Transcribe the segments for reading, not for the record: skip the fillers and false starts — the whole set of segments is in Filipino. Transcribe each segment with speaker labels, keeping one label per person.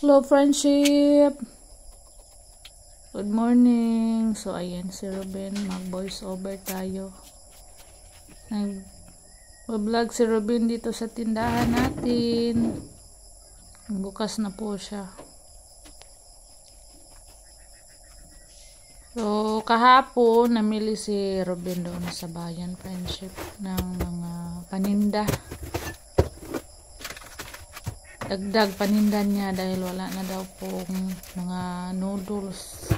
Speaker 1: Hello friendship! Good morning! So ayan si Ruben, mag voice over tayo. Nag-vlog si Ruben dito sa tindahan natin. Bukas na po siya. So kahapon namili si Ruben doon sa bayan friendship ng mga paninda. Dagdag panindan niya dahil wala na daw pong mga noodles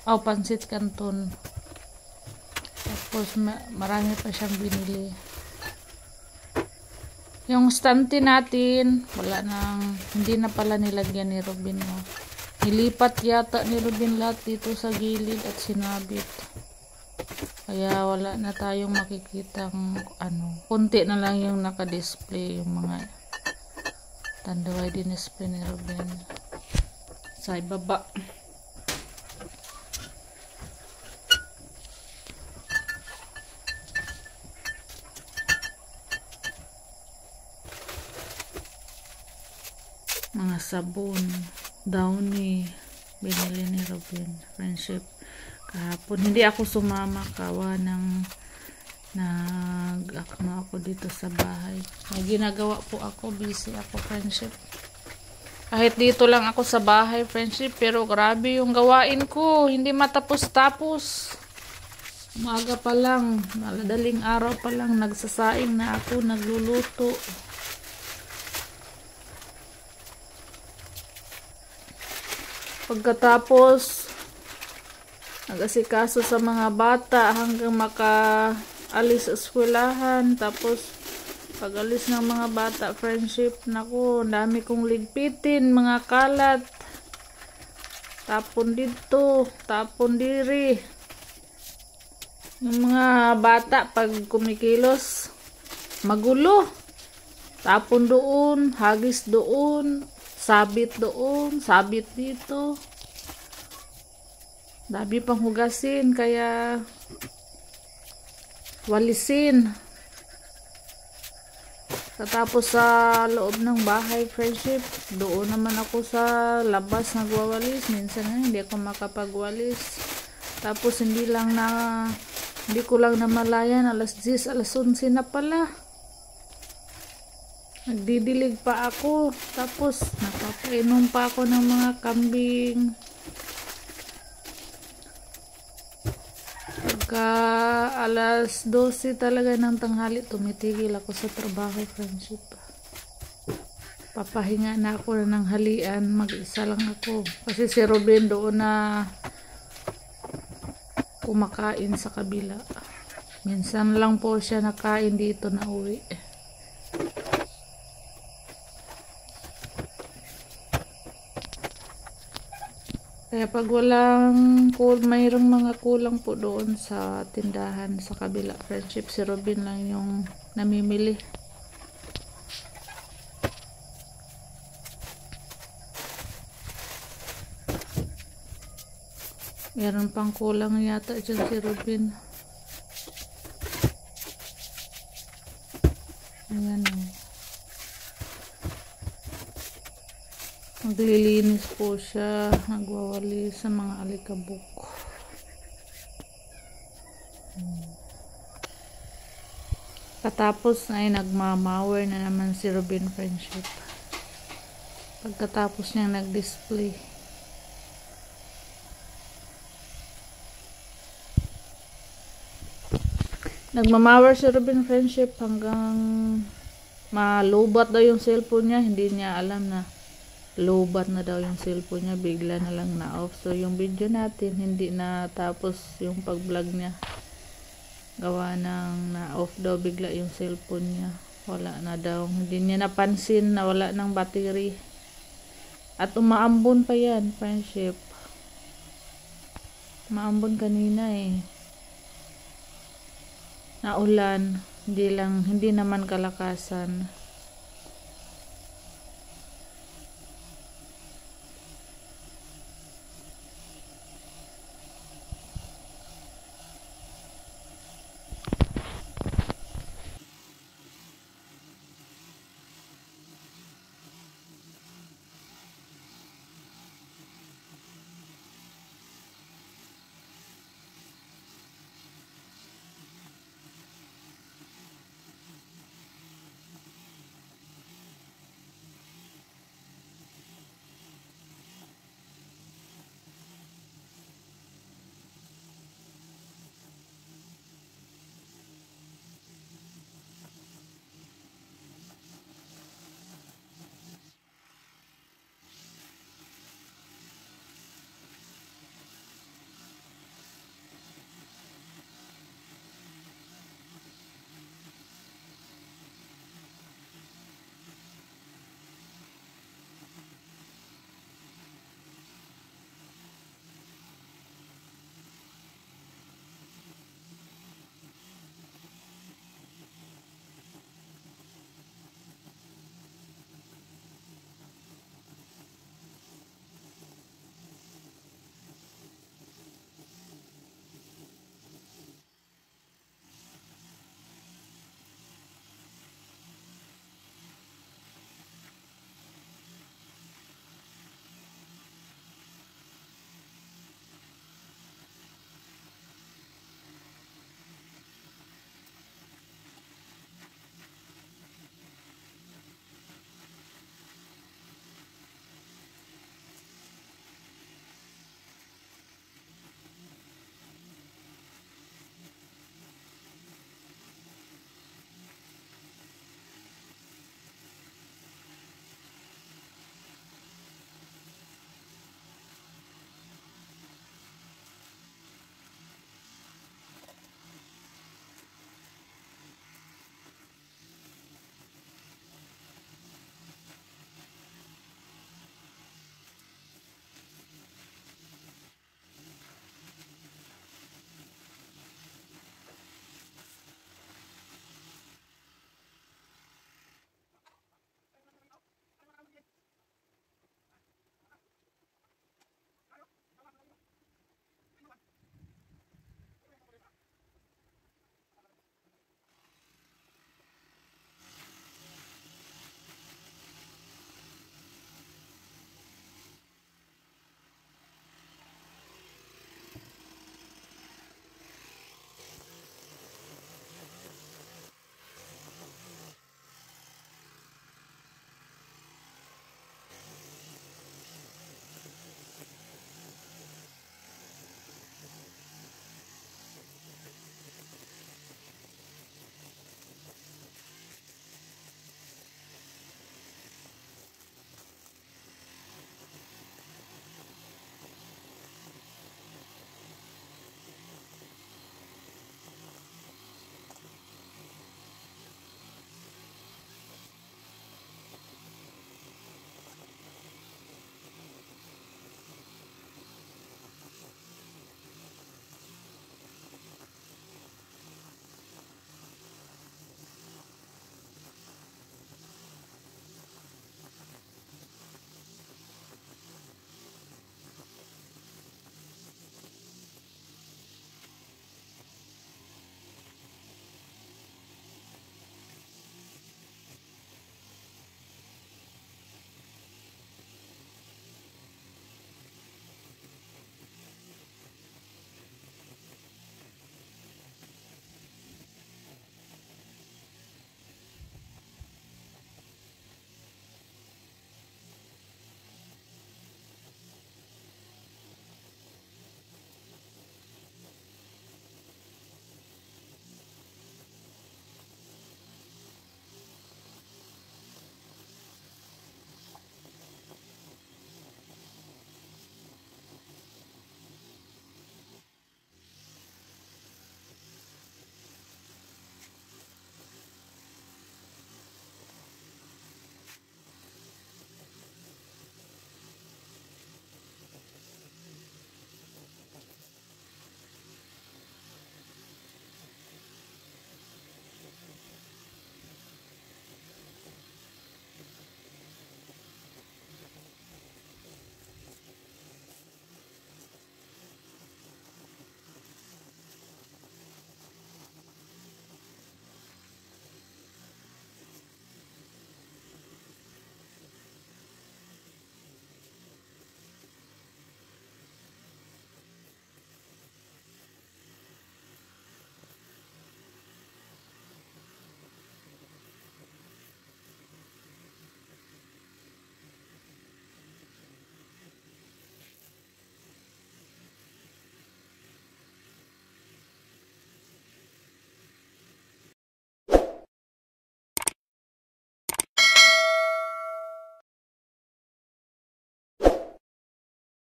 Speaker 1: o pansit canton. Tapos marami pa siyang binili. Yung stante natin wala nang, hindi na pala nilagyan ni Ruben, no? Nilipat yata ni Ruben lahat dito sa gilid at sinabit, kaya wala na tayong makikitang kunti na lang yung naka-display, yung mga tandaway din-display ni Ruben sa ibaba. Mga sabon, Downy, binili ni Ruben friendship kahapon. Hindi ako sumama, kawa ng ako dito sa bahay. May ginagawa po ako, busy ako friendship. Kahit dito lang ako sa bahay friendship, pero grabe yung gawain ko, hindi matapos-tapos. Umaga pa lang, maladaling araw pa lang, nagsasaing na ako, nagluluto. Pagkatapos nag-asikaso sa mga bata hanggang makaalis sa eskwelahan. Tapos pag alis ng mga bata friendship, naku, dami kong ligpitin, mga kalat, tapon dito, tapon diri. Yung mga bata pag kumikilos, magulo, tapon doon, hagis doon, sabit doon, sabit dito. Dami pang hugasin, kaya walisin. Katapos sa loob ng bahay friendship, doon naman ako sa labas nagwawalis. Minsan hindi ako makapagwalis. Tapos hindi ko lang namalayan, alas 10, alas 11 na pala. Nagdidilig pa ako. Tapos napapainom pa ako ng mga kambing. Pagka alas 12 talaga ng tanghali, tumitigil ako sa trabaho friendship. Papahinga na ako ng halian, mag-isa lang ako. Kasi si Ruben doon na kumakain sa kabila. Minsan lang po siya nakain dito na uwi. Kaya pag mayroong mga kulang po doon sa tindahan sa kabila friendship, si Ruben lang yung namimili. Meron pang kulang yata dyan si Ruben. Ayan o. Naglilinis po siya, nagwawali sa mga alikabok. Katapos ay nagmamawer na naman si Ruben friendship. Pagkatapos niyang nag-display. Nagmamawer si Ruben friendship hanggang malubat daw yung cellphone niya. Hindi niya alam na lobat na daw yung cellphone niya, bigla na lang na off. So yung video natin hindi na tapos yung pag vlog niya, gawa ng na off daw bigla yung cellphone niya. Wala na daw, hindi niya napansin na wala ng battery at umaambon pa yan friendship. Umaambon kanina naulan, hindi naman kalakasan.